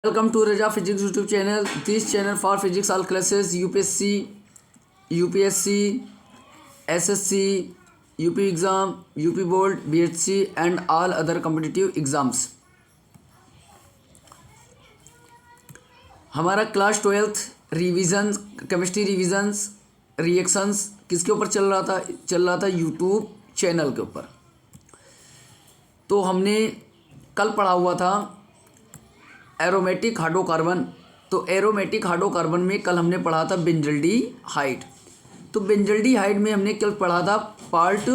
Welcome to Raja Physics YouTube channel. This channel for physics all classes UPSC, SSC, UP exam, UP board, BHC and all other competitive exams. हमारा class 12th revision chemistry revisions reactions किसके ऊपर चल रहा था YouTube channel के ऊपर। तो हमने कल पढ़ा हुआ था एरोमेटिक हाइड्रोकार्बन। तो एरोमेटिक हाइड्रोकार्बन में कल हमने पढ़ा था बेंजल्डिहाइड। तो बेंजल्डिहाइड में हमने कल पढ़ा था पार्ट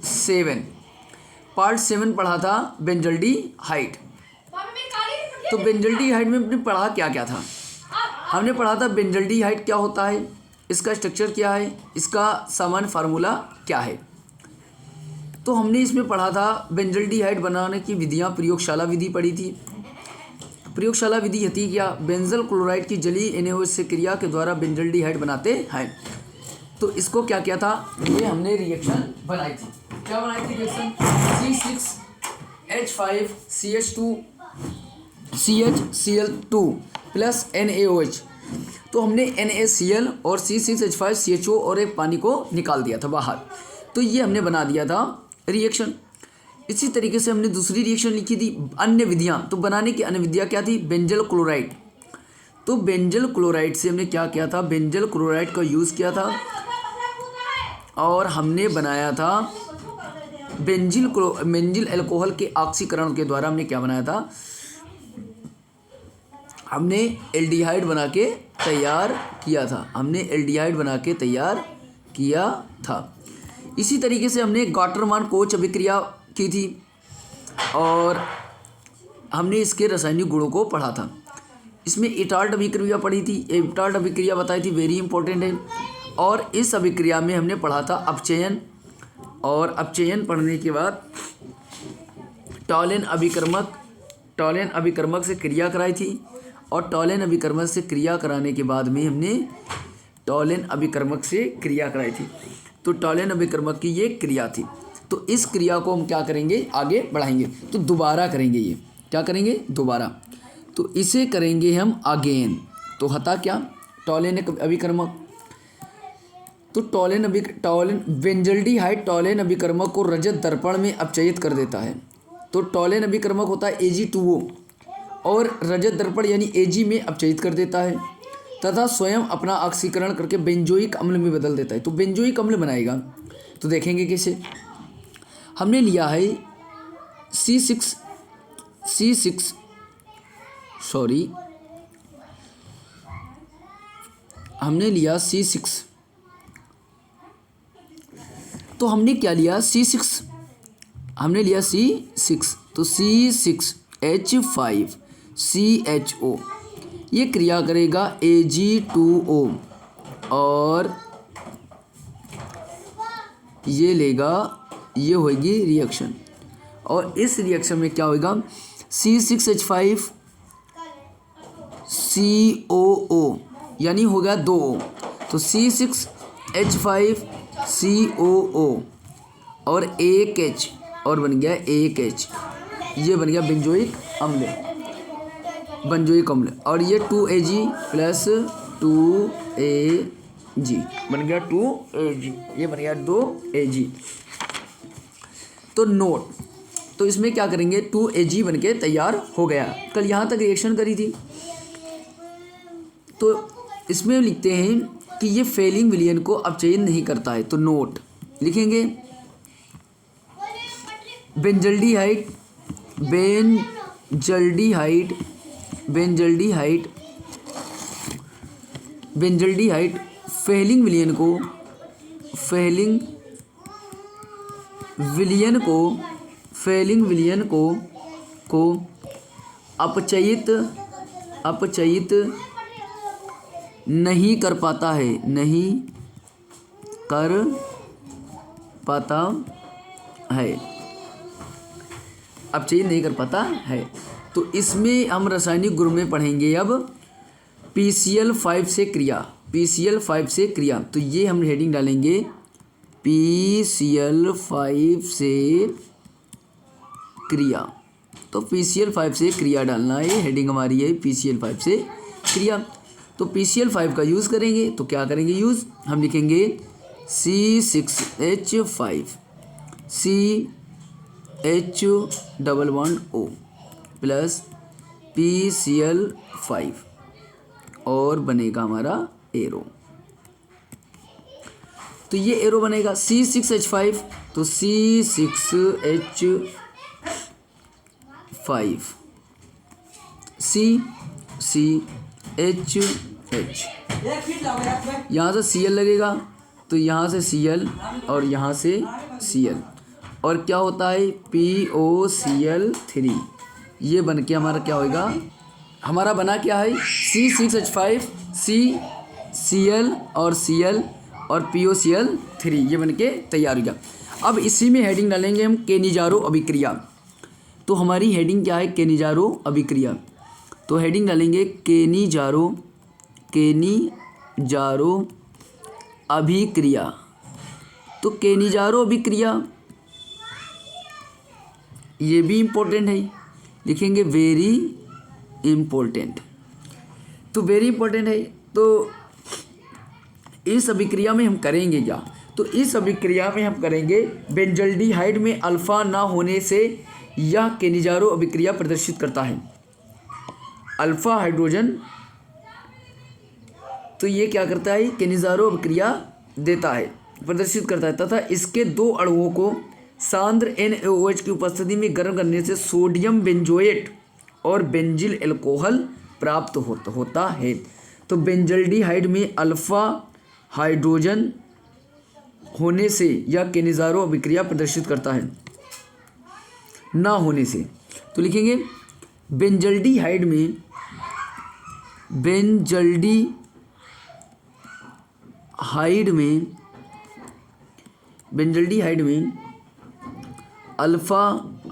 7 पढ़ा था बेंजल्डिहाइड। तो बेंजल्डिहाइड में हमने पढ़ा क्या था। हमने पढ़ा था बेंजल्डिहाइड क्या होता है, इसका स्ट्रक्चर क्या है, इसका सामान्य फार्मूला क्या है। तो हमने इसमें पढ़ा था बेंजल्डिहाइड बनाने की विधियाँ, प्रयोगशाला विधि पढ़ी थी। प्रयोगशाला विधि होती क्या, बेंजल क्लोराइड की जलीय NaOH से क्रिया के द्वारा बेंजल्डिहाइड बनाते हैं। तो इसको क्या किया था, ये हमने रिएक्शन बनाई थी। क्या बनाई थी रिएक्शन, C6H5CH2CHCl2 प्लस NaOH। तो हमने NaCl और C6H5CHO और एक पानी को निकाल दिया था बाहर। तो ये हमने बना दिया था रिएक्शन। इसी तरीके से हमने दूसरी रिएक्शन लिखी थी अन्य विधियाँ। तो बनाने की अन्य विधियाँ क्या थी, बेंजल क्लोराइड। तो बेंजल क्लोराइड से हमने क्या किया था, बेंजल क्लोराइड का यूज़ किया था और हमने बनाया था बेंजिल अल्कोहल के ऑक्सीकरण के द्वारा हमने क्या बनाया था, हमने एल्डिहाइड बना के तैयार किया था। हमने एल्डिहाइड बना के तैयार किया था। इसी तरीके से हमने गॉटरमान कोच अभिक्रिया की थी और हमने इसके रासायनिक गुणों को पढ़ा था। इसमें इटाल्ट अभिक्रिया पढ़ी थी, इटाल्ट अभिक्रिया बताई थी, वेरी इंपॉर्टेंट है। और इस अभिक्रिया में हमने पढ़ा था अपचयन, और अपचयन पढ़ने के बाद टॉलेन अभिकर्मक से क्रिया कराई थी। और टॉलेन अभिकर्मक से क्रिया कराने के बाद में हमने टॉलेन अभिकर्मक से क्रिया कराई थी। तो टॉलेन अभिकर्मक की ये क्रिया थी। तो इस क्रिया को हम क्या करेंगे, आगे बढ़ाएंगे। तो दोबारा करेंगे, ये क्या करेंगे, दोबारा। तो इसे करेंगे हम अगेन। तो हता क्या, टॉलेन अभिकर्मक। तो बेंजल्डिहाइड टॉलेन अभिकर्मक को रजत दर्पण में अपचयित कर देता है। तो टॉलेन अभिकर्मक होता है Ag2O और रजत दर्पण यानी Ag में अपचयित कर देता है तथा स्वयं अपना ऑक्सीकरण करके बेंजोइक अम्ल में बदल देता है। तो बेंजोइक अम्ल बनाएगा। तो देखेंगे कैसे। हमने लिया है हमने लिया C6। तो हमने क्या लिया, C6 हमने लिया C6। तो C6H5CHO ये क्रिया करेगा Ag2O और ये लेगा, ये होगी रिएक्शन। और इस रिएक्शन में क्या होगा, C6H5COO यानी होगा 2O। तो C6H5COO और एक H और बन गया एक H, ये बन गया बेंजोइक अम्ल, और ये 2Ag प्लस 2Ag बन गया 2Ag, ये बन गया 2Ag। तो नोट, तो इसमें क्या करेंगे, 2Ag बन के तैयार हो गया। कल यहाँ तक रिएक्शन करी थी। तो इसमें लिखते हैं कि ये फेलिंग विलयन को अपचयित नहीं करता है। तो नोट लिखेंगे बेंजल्डिहाइड फेलिंग विलयन को अपचयित नहीं कर पाता है, अपचयित नहीं कर पाता है। तो इसमें हम रासायनिक गुण में पढ़ेंगे अब PCl5 से क्रिया। तो ये हम हेडिंग डालेंगे PCl5 से क्रिया। तो PCl5 से क्रिया डालना है, हेडिंग हमारी है PCl5 से क्रिया। तो PCl5 का यूज़ करेंगे तो क्या करेंगे यूज़, हम लिखेंगे C6H5 CH11O प्लस PCl5 और बनेगा हमारा एरो। तो ये एरो बनेगा C6H5, तो C6H5 CCHH, यहाँ से Cl लगेगा तो यहाँ से Cl और यहाँ से Cl, और क्या होता है POCl3। ये बन के हमारा क्या होएगा, हमारा बना क्या है C6H5 CCl और Cl और POCl3, ये बन के तैयार हो गया। अब इसी में हेडिंग डालेंगे हम केनिजारो अभिक्रिया। तो हमारी हेडिंग क्या है, केनिजारो अभिक्रिया। तो हेडिंग डालेंगे केनिजारो अभिक्रिया। तो केनिजारो अभिक्रिया ये भी इम्पोर्टेंट है, लिखेंगे वेरी इम्पोर्टेंट। तो वेरी इम्पोर्टेंट है, तो इस अभिक्रिया में हम करेंगे क्या, तो इस अभिक्रिया में हम करेंगे बेंजल्डिहाइड में अल्फा ना होने से यह केनिजारो अभिक्रिया प्रदर्शित करता है। अल्फा हाइड्रोजन, तो ये क्या करता है, केनिजारो अभिक्रिया देता है, प्रदर्शित करता है, तथा इसके दो अणुओं को सांद्र NaOH की उपस्थिति में गर्म करने से सोडियम बेंजोएट और बेंजिल अल्कोहल प्राप्त होता है। तो बेंजल्डिहाइड में अल्फा हाइड्रोजन होने से यह केनिजारो अभिक्रिया प्रदर्शित करता है, ना होने से। तो लिखेंगे बेंजल्डिहाइड में अल्फा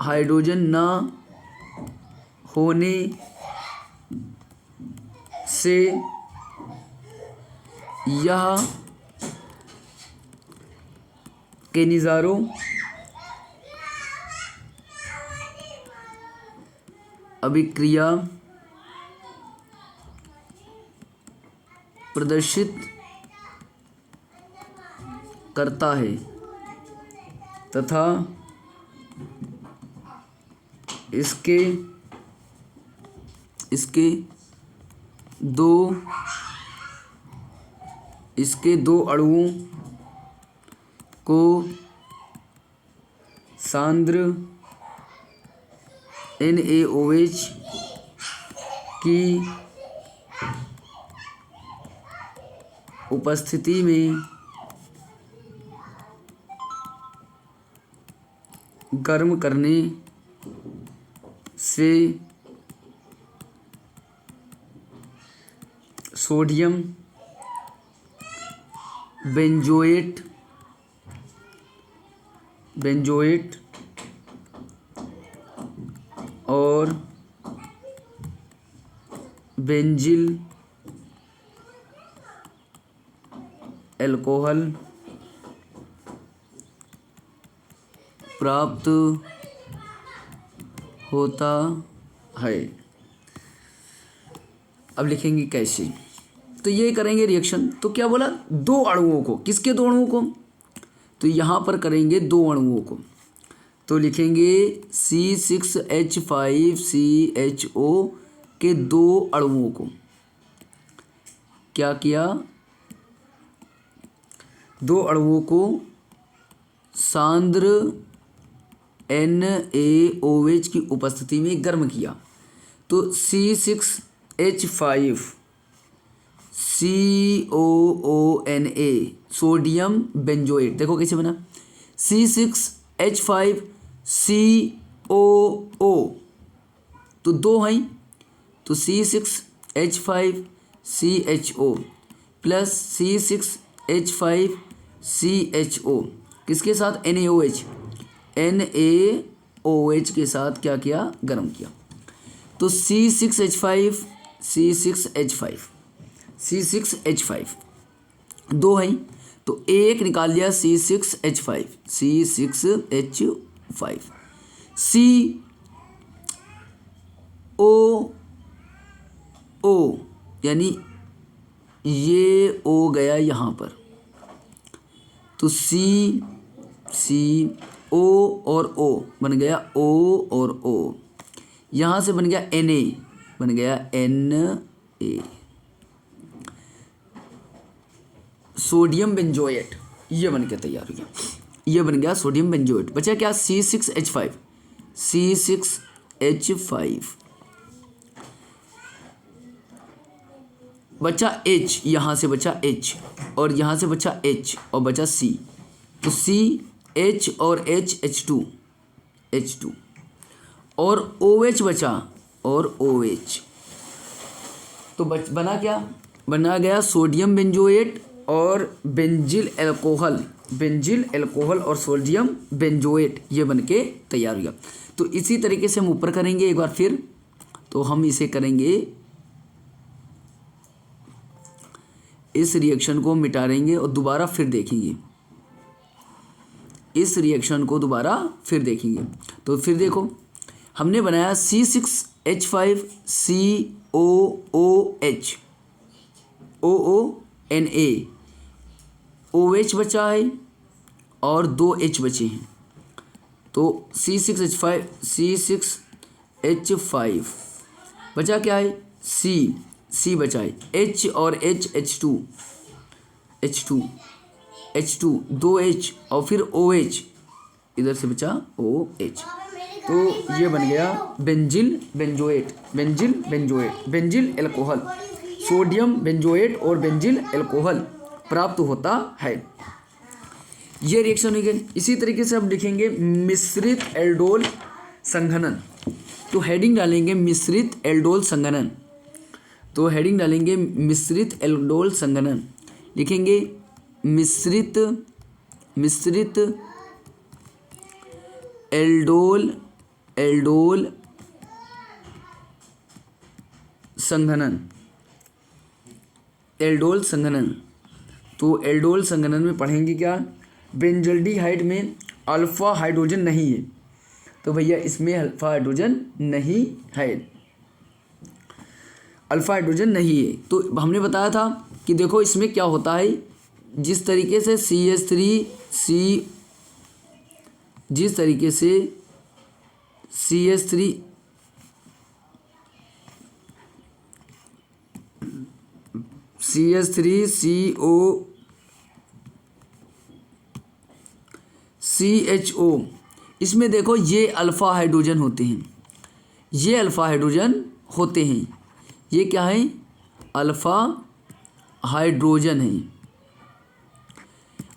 हाइड्रोजन ना होने से यह केनिजारो अभिक्रिया प्रदर्शित करता है तथा इसके दो अणुओं को सांद्र NaOH की उपस्थिति में गर्म करने से सोडियम बेंजोएट और बेंजिल अल्कोहल प्राप्त होता है। अब लिखेंगे कैसे, तो ये करेंगे रिएक्शन। तो क्या बोला, दो अणुओं को, किसके दो अणुओं को, तो यहाँ पर करेंगे दो अणुओं को। तो लिखेंगे C6H5CHO के दो अणुओं को, क्या किया, दो अणुओं को सांद्र NaOH की उपस्थिति में गर्म किया। तो C6H5 COONA सोडियम बेंजोएट, देखो कैसे बना, C6H5 COO, तो दो हैं, तो C6H5 CHO plus C6H5 CHO किसके साथ, NaOH के साथ क्या किया, गर्म किया। तो C6H5 दो हैं, तो एक निकाल लिया C6H5 ओ ओ, यानी ये ओ गया यहाँ पर, तो सी ओ और ओ बन गया ओ और ओ, यहाँ से बन गया Na, बन गया Na, सोडियम बेंजोएट, ये बन के तैयार हो गया, ये बन गया सोडियम बेंजोएट। बचा क्या? C6H5, C6H5 बचा H, यहाँ से बचा H और यहाँ से बचा H और बचा C, तो C H और H H2 और OH बचा और OH, तो बना क्या? बना गया सोडियम बेंजोएट और बेंजिल अल्कोहल और सोडियम बेंजोएट, ये बन के तैयार हो गया। तो इसी तरीके से हम ऊपर करेंगे एक बार फिर, तो हम इसे करेंगे, इस रिएक्शन को मिटा देंगे और दोबारा फिर देखेंगे, इस रिएक्शन को दोबारा फिर देखेंगे। तो फिर देखो, हमने बनाया C6H5 COOH OONA, OH बचा है और 2 H बचे हैं, तो C6H5 बचा क्या है? C बचा है, H और H2 2 H और फिर OH, इधर से बचा OH, तो ये बन गया बेंजिल अल्कोहल, सोडियम बेंजोएट और बेंजिल अल्कोहल प्राप्त होता है। ये रिएक्शन हो गई। इसी तरीके से अब लिखेंगे मिश्रित एल्डोल संघनन, तो हेडिंग डालेंगे मिश्रित एल्डोल संघनन, तो हेडिंग डालेंगे मिश्रित एल्डोल संघनन, लिखेंगे मिश्रित एल्डोल संघनन, तो एल्डोल संघनन में पढ़ेंगे क्या? बेंजल्डिहाइड में अल्फा हाइड्रोजन नहीं है, तो भैया इसमें अल्फा हाइड्रोजन नहीं है, अल्फा हाइड्रोजन नहीं है। तो हमने बताया था कि देखो इसमें क्या होता है, जिस तरीके से CH3COCHO, इसमें देखो ये अल्फ़ा हाइड्रोजन होते हैं, ये क्या है? अल्फ़ा हाइड्रोजन है,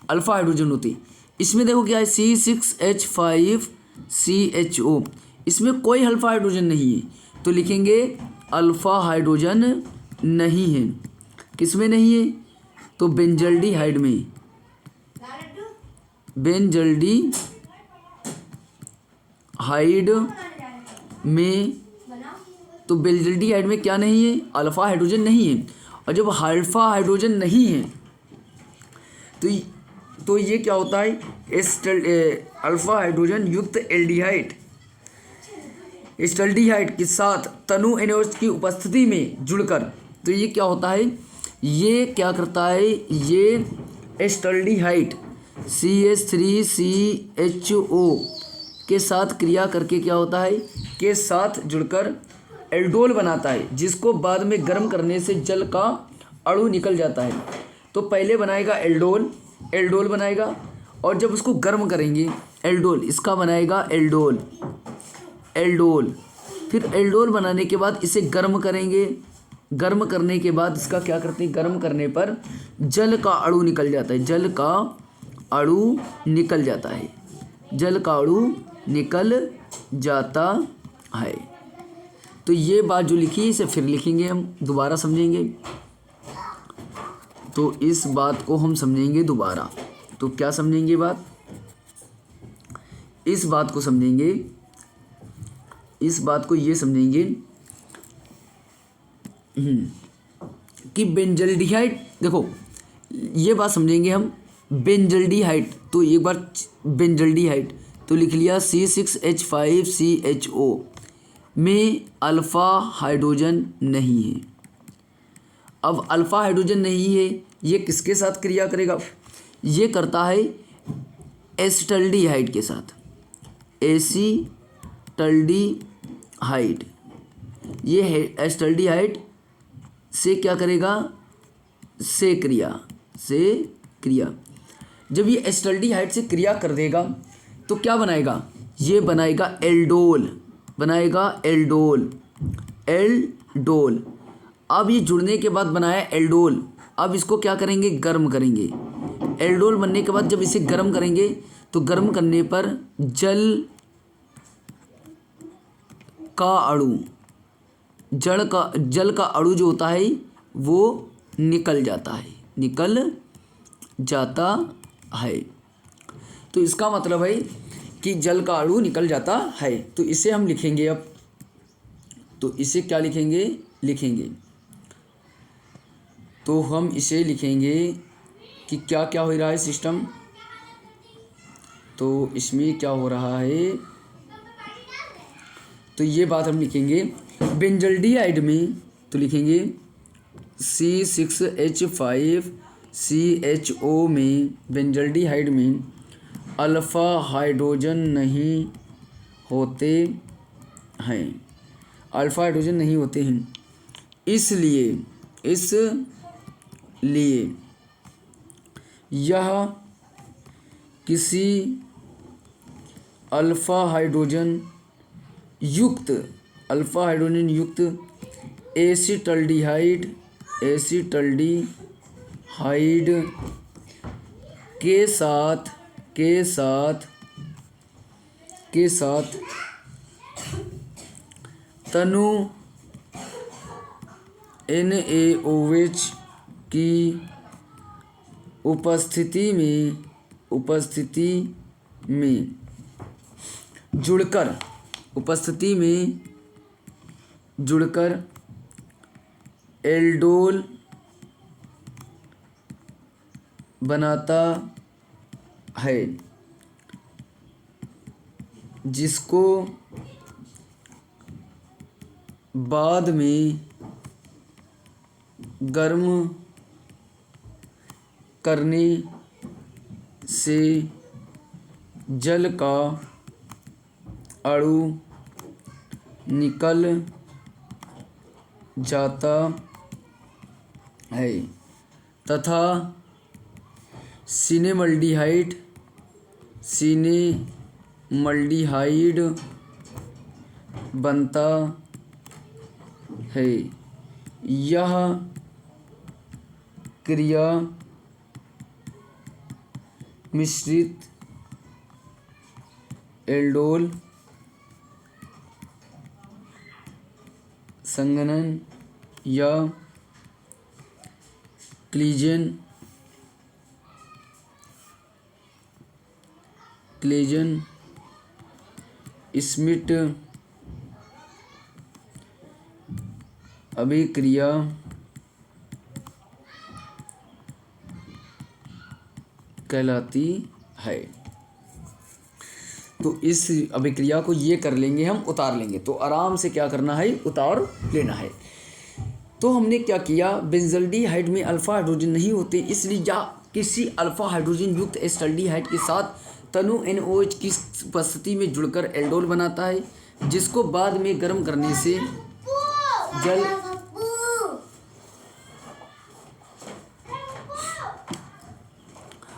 अल्फ़ा हाइड्रोजन होते हैं। इसमें देखो क्या है? C6H5CHO, इसमें कोई अल्फ़ा हाइड्रोजन नहीं है, तो लिखेंगे अल्फ़ा हाइड्रोजन नहीं है। किसमें नहीं है? तो बेंजल्डिहाइड में, तो बेंजल्डिहाइड में क्या नहीं है? अल्फ़ा हाइड्रोजन नहीं है। और जब अल्फ़ा हाइड्रोजन नहीं है तो ये क्या होता है? अल्फ़ा हाइड्रोजन युक्त एस्टल्डिहाइड के साथ तनु एनोड्स की उपस्थिति में जुड़कर, तो ये क्या होता है? ये क्या करता है? ये एस्टल्डिहाइड CH3CHO के साथ क्रिया करके क्या होता है? के साथ जुड़कर एल्डोल बनाता है, जिसको बाद में गर्म करने से जल का अणु निकल जाता है। तो पहले बनाएगा एल्डोल बनाएगा, और जब उसको गर्म करेंगे एल्डोल, इसका बनाएगा एल्डोल। फिर एल्डोल बनाने के बाद इसे गर्म करेंगे, गर्म करने के बाद इसका क्या करते हैं? गर्म करने पर जल का अणु निकल जाता है, जल का अणु निकल जाता है। तो ये बात जो लिखी इसे फिर लिखेंगे, हम दोबारा समझेंगे। तो इस बात को हम समझेंगे दोबारा। तो क्या समझेंगे बात? इस बात को समझेंगे, इस बात को ये समझेंगे कि बेंजल्डिहाइड, देखो ये बात समझेंगे हम। बेंजल्डिहाइड, तो एक बार बेंजल्डिहाइड तो लिख लिया C6H5CHO, में अल्फ़ा हाइड्रोजन नहीं है। अब अल्फ़ा हाइड्रोजन नहीं है, ये किसके साथ क्रिया करेगा? ये करता है एसिटल्डिहाइड के साथ, एसिटल्डिहाइड। ये है एसिटल्डिहाइड से क्या करेगा? से क्रिया। जब ये एसिटल्डिहाइड से क्रिया कर देगा तो क्या बनाएगा? ये बनाएगा एल्डोल, एल्डोल। अब ये जुड़ने के बाद बनाया एल्डोल। अब इसको क्या करेंगे? गर्म करेंगे। एल्डोल बनने के बाद जब इसे गर्म करेंगे तो गर्म करने पर जल का अणु जो होता है वो निकल जाता है। तो इसका मतलब है कि जल का अणु निकल जाता है। तो इसे हम लिखेंगे अब। तो इसे क्या लिखेंगे? तो हम इसे लिखेंगे कि क्या क्या हो रहा है सिस्टम। तो इसमें क्या हो रहा है, तो ये बात हम लिखेंगे बेंजल्डिहाइड में। तो लिखेंगे C6H5CHO में, बेंजल्डिहाइड में अल्फ़ा हाइड्रोजन नहीं होते हैं। इसलिए यह किसी अल्फ़ा हाइड्रोजन युक्त एसिटल्डिहाइड के साथ तनु NaOH की उपस्थिति में जुड़कर एल्डोल बनाता है, जिसको बाद में गर्म करने से जल का अणु निकल जाता है तथा सिनेमल्डिहाइड बनता है। यह क्रिया मिश्रित एल्डोल संघनन या क्लीजन स्मिट अभिक्रिया कहलाती है। तो इस अभिक्रिया को ये कर लेंगे, हम उतार लेंगे। तो आराम से क्या करना है? उतार लेना है। तो हमने क्या किया? बेंजल्डिहाइड में अल्फ़ा हाइड्रोजन नहीं होते, इसलिए या किसी अल्फ़ा हाइड्रोजन युक्त एसिटल्डिहाइड के साथ तनु NaOH की उपस्थिति में जुड़कर एल्डोल बनाता है, जिसको बाद में गर्म करने से जल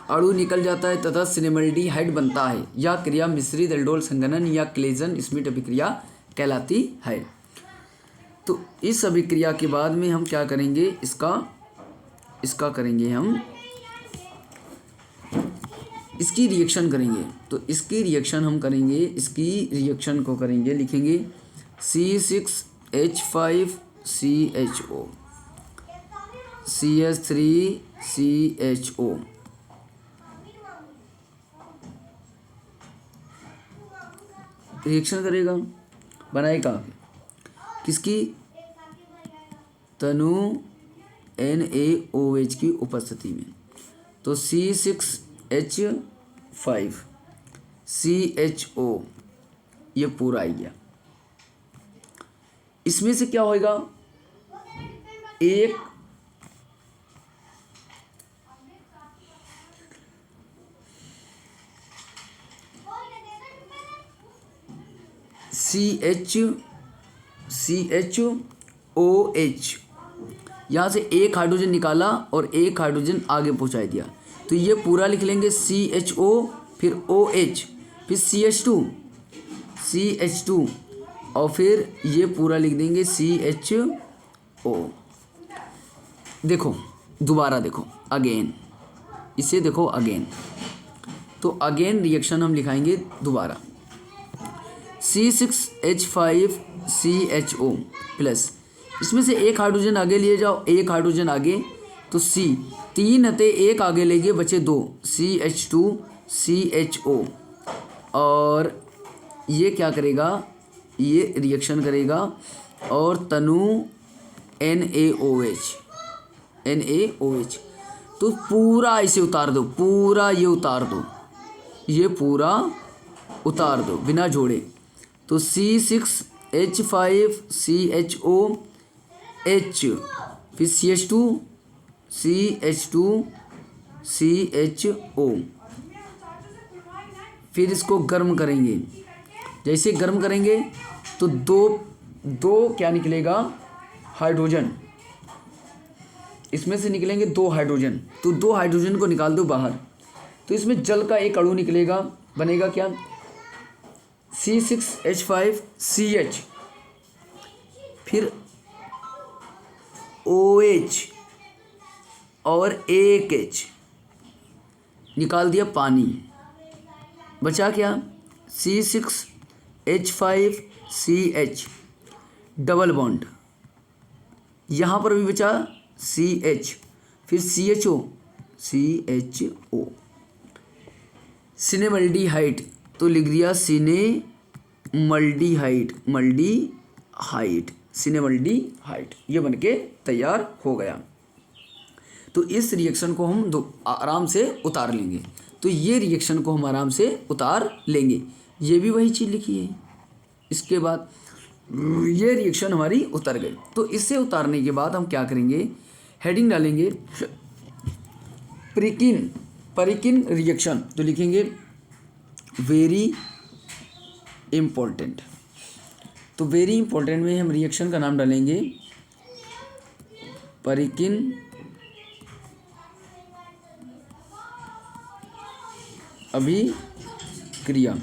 अणु निकल जाता है तथा सिनेमल्डिहाइड बनता है। यह क्रिया मिश्रित एल्डोल संघनन या क्लेजन स्मिट अभिक्रिया कहलाती है। तो इस अभिक्रिया के बाद में हम क्या करेंगे? इसका करेंगे हम, इसकी रिएक्शन करेंगे। तो इसकी रिएक्शन हम करेंगे, इसकी रिएक्शन को करेंगे, लिखेंगे C6H5CHO CH3CHO रिएक्शन करेगा, बनाएगा किसकी? तनु NaOH की उपस्थिति में। तो C6H5CHO ये पूरा आ गया। इसमें से क्या होएगा, एक CH यहाँ से एक हाइड्रोजन निकाला और एक हाइड्रोजन आगे पहुँचा दिया, तो ये पूरा लिख लेंगे CHO, फिर OH, फिर CH2 और फिर ये पूरा लिख देंगे CHO। देखो दोबारा देखो अगेन, इसे देखो अगेन, तो अगेन रिएक्शन हम लिखाएंगे दोबारा, C6H5CHO प्लस, इसमें से एक हाइड्रोजन आगे लिए जाओ, एक हाइड्रोजन आगे, तो C, तीन हते एक आगे ले गए, बचे दो, CH2CHO, और ये क्या करेगा, ये रिएक्शन करेगा और तनु NaOH, तो पूरा इसे उतार दो, पूरा ये उतार दो, ये पूरा उतार दो बिना जोड़े, तो C6H5CHO H, फिर CH2CH2CHO, फिर इसको गर्म करेंगे, जैसे गर्म करेंगे तो दो क्या निकलेगा, हाइड्रोजन, इसमें से निकलेंगे दो हाइड्रोजन, तो दो हाइड्रोजन को निकाल दो बाहर, तो इसमें जल का एक अणु निकलेगा, बनेगा क्या, C6H5CH, फिर OH और एक H, निकाल दिया पानी, बचा क्या, C6H5CH डबल बॉन्ड, यहाँ पर भी बचा CH, फिर CHO, सिनेमल्डिहाइड, तो लिख दिया सिनेमल्डिहाइड, ये बनके तैयार हो गया। तो इस रिएक्शन को हम आराम से उतार लेंगे, तो ये रिएक्शन को हम आराम से उतार लेंगे, ये भी वही चीज़ लिखी है। इसके बाद ये रिएक्शन हमारी उतर गई, तो इससे उतारने के बाद हम क्या करेंगे, हेडिंग डालेंगे परिकिन रिएक्शन, तो लिखेंगे वेरी इम्पोर्टेंट, तो वेरी इम्पोर्टेंट में हम रिएक्शन का नाम डालेंगे परिकिन अभिक्रिया।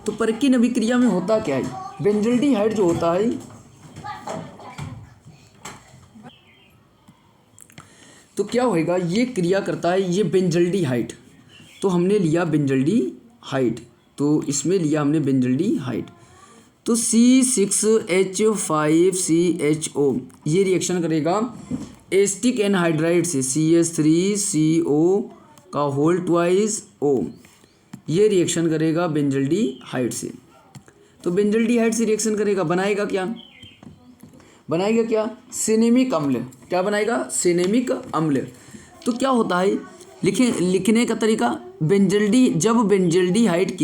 तो परिकिन अभिक्रिया में होता क्या है, बेंजल्डिहाइड जो होता है, तो क्या होएगा, ये क्रिया करता है, ये बेंजल्डिहाइड, तो हमने लिया बेंजल्डिहाइड, तो इसमें लिया हमने बेंजल्डिहाइड, तो C6H5CHO ये रिएक्शन करेगा एस्टिक एनहाइड्राइड से CH3CO का होल ट्वाइस O, ये रिएक्शन करेगा बेंजल्डिहाइड से, तो बेंजल्डिहाइड से रिएक्शन करेगा, बनाएगा क्या, सिनेमिक अम्ल, क्या बनाएगा, सिनेमिक अम्ल। तो क्या होता है, लिखने का तरीका, जब बेंजल्डिहाइड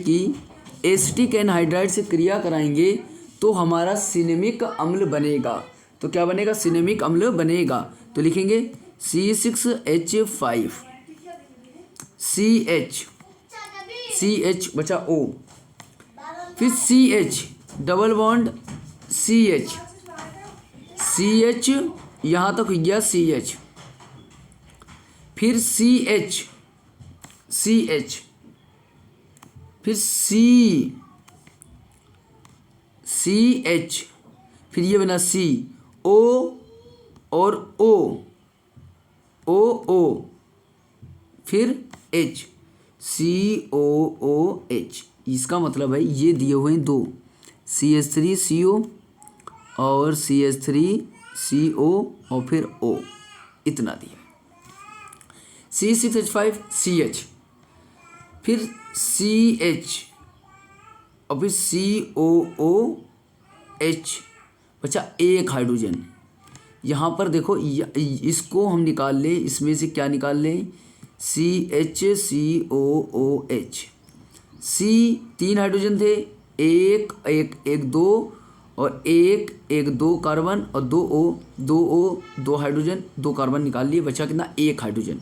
की एसिटिक एनहाइड्राइड से क्रिया कराएंगे तो हमारा सिनेमिक अम्ल बनेगा, तो क्या बनेगा, सिनेमिक अम्ल बनेगा, तो लिखेंगे C6H5CH बचा O, फिर CH डबल बॉन्ड CH यहाँ तक हो गया CH, फिर CH फिर CH, फिर ये बना C, O और O, फिर H, COOH, इसका मतलब है ये दिए हुए हैं दो, CH3CO और CH3CO और फिर O, इतना दिया, C6H5CH, फिर CH और फिर COOH, बचा एक हाइड्रोजन, यहाँ पर देखो इसको हम निकाल लें, इसमें से क्या निकाल लें, CHCOOH, सी 3 हाइड्रोजन थे, एक एक एक दो, और एक एक दो कार्बन और दो ओ 2 हाइड्रोजन 2 कार्बन निकाल लिए, बचा कितना? 1 हाइड्रोजन।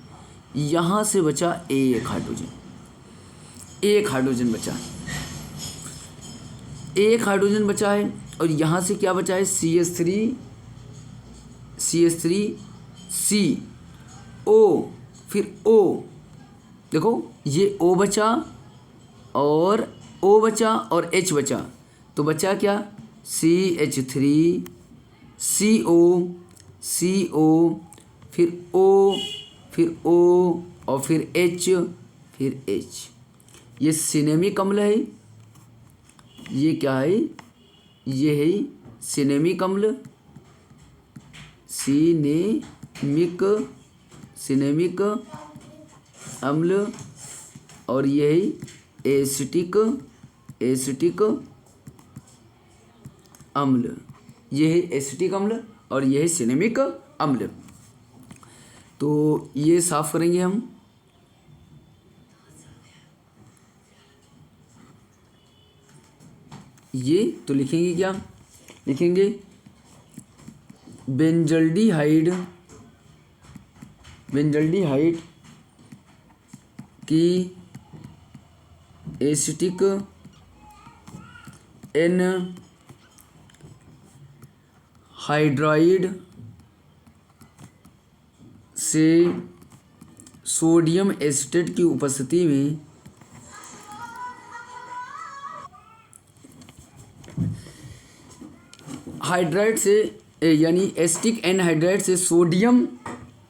यहाँ से बचा 1 हाइड्रोजन, 1 हाइड्रोजन बचा, 1 हाइड्रोजन बचा है। और यहाँ से क्या बचा है? CH3 CO, फिर O, देखो ये O बचा और O बचा और H बचा, तो बचा क्या? CH3 CO, फिर O, फिर O और फिर H, फिर H। ये सिनेमिक अम्ल है। ये क्या है? ये है सिनेमिक अम्ल, सिनेमिक अम्ल। और ये है एसिटिक अम्ल। ये है एसिटिक अम्ल और ये है सिनेमिक अम्ल। तो ये साफ करेंगे हम। ये तो लिखेंगे क्या? लिखेंगे बेंजल्डिहाइड की एसिटिक एनहाइड्राइड से सोडियम एसिटेट की उपस्थिति में हाइड्राइड से यानी एसिटिक एनहाइड्राइड से सोडियम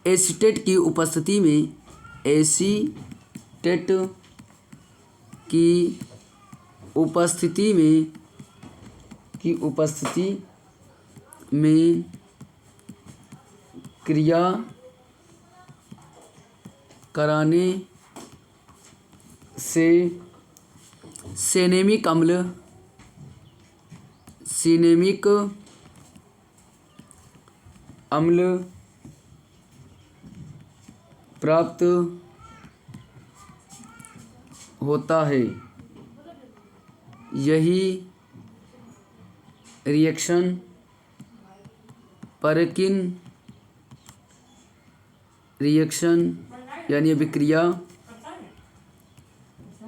एसिटेट की उपस्थिति में क्रिया कराने से सिनेमिक अम्ल प्राप्त होता है। यही रिएक्शन परकिन रिएक्शन यानी अभिक्रिया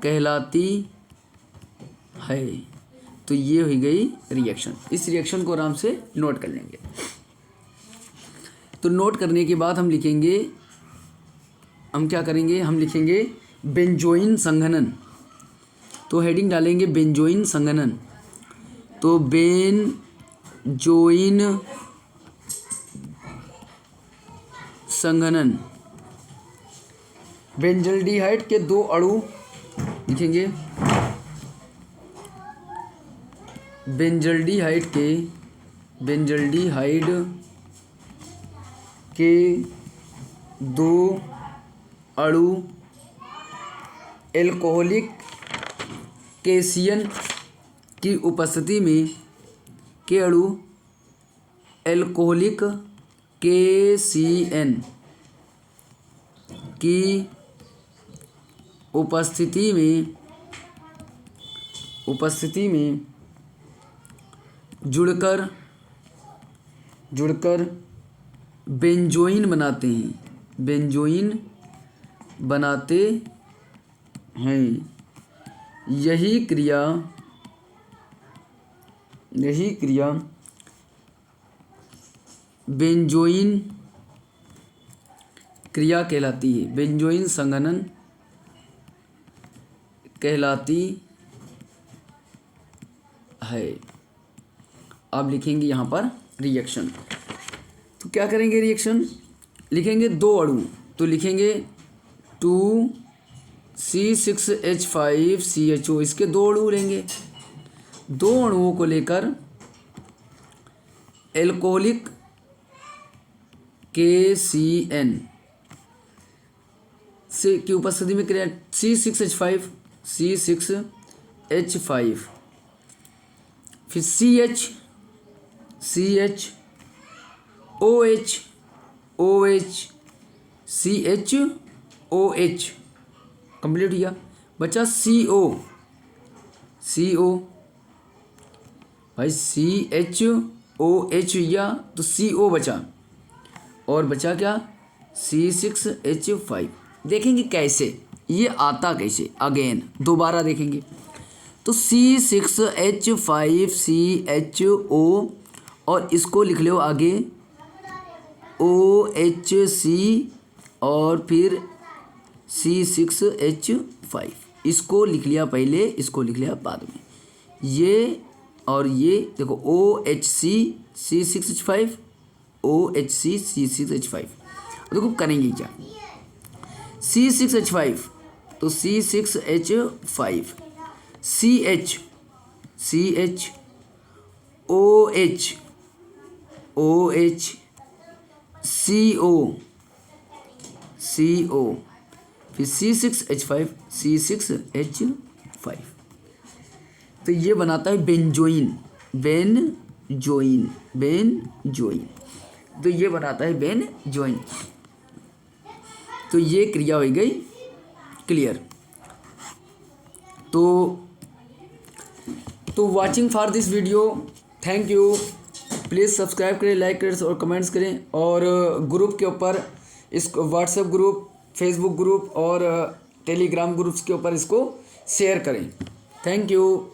कहलाती है। तो ये हो गई रिएक्शन। इस रिएक्शन को आराम से नोट कर लेंगे। तो नोट करने के बाद हम लिखेंगे, हम क्या करेंगे? हम लिखेंगे बेंजोइन संघनन। तो हेडिंग डालेंगे बेंजोइन संघनन। तो बेंजोइन संघनन, बेंजल्डिहाइड के 2 अणु लिखेंगे। बेंजल्डिहाइड के 2 अणु एल्कोहलिक केशियन की उपस्थिति में, के अणु एल्कोहलिक केशियन की उपस्थिति में जुड़कर बेंजोइन बनाते हैं। यही क्रिया बेंजोइन क्रिया कहलाती है। बेंजोइन संघनन कहलाती है। अब लिखेंगे यहाँ पर रिएक्शन। तो क्या करेंगे? रिएक्शन लिखेंगे 2 अणु। तो लिखेंगे 2C6H5CHO, इसके 2 अणु लेंगे। 2 अणुओं को लेकर एल्कोहलिक KCN से की उपस्थिति में क्रिया C6H5 फिर CHOH कंप्लीट हो गया। बचा CO CO भाई CHOH या तो CO बचा और बचा क्या C6H5। देखेंगे कैसे ये आता कैसे, अगेन दोबारा देखेंगे तो C6H5CHO और इसको लिख लो आगे OHC और फिर C6H5, इसको लिख लिया पहले, इसको लिख लिया बाद में। ये और ये देखो OHC C6H5 OHC C6H5। देखो करेंगे क्या, C6H5 तो C6H5 CH OH CO फिर C6H5 C6H5। तो ये बनाता है बेंजोइन। तो ये बनाता है बेंजोइन। तो ये क्रिया हो गई क्लियर। तो watching for this video, thank you. Please subscribe करें, लाइक करें और कमेंट्स करें। और ग्रुप के ऊपर इसको, व्हाट्सएप ग्रुप, फेसबुक ग्रुप और टेलीग्राम ग्रुप्स के ऊपर इसको शेयर करें। Thank you.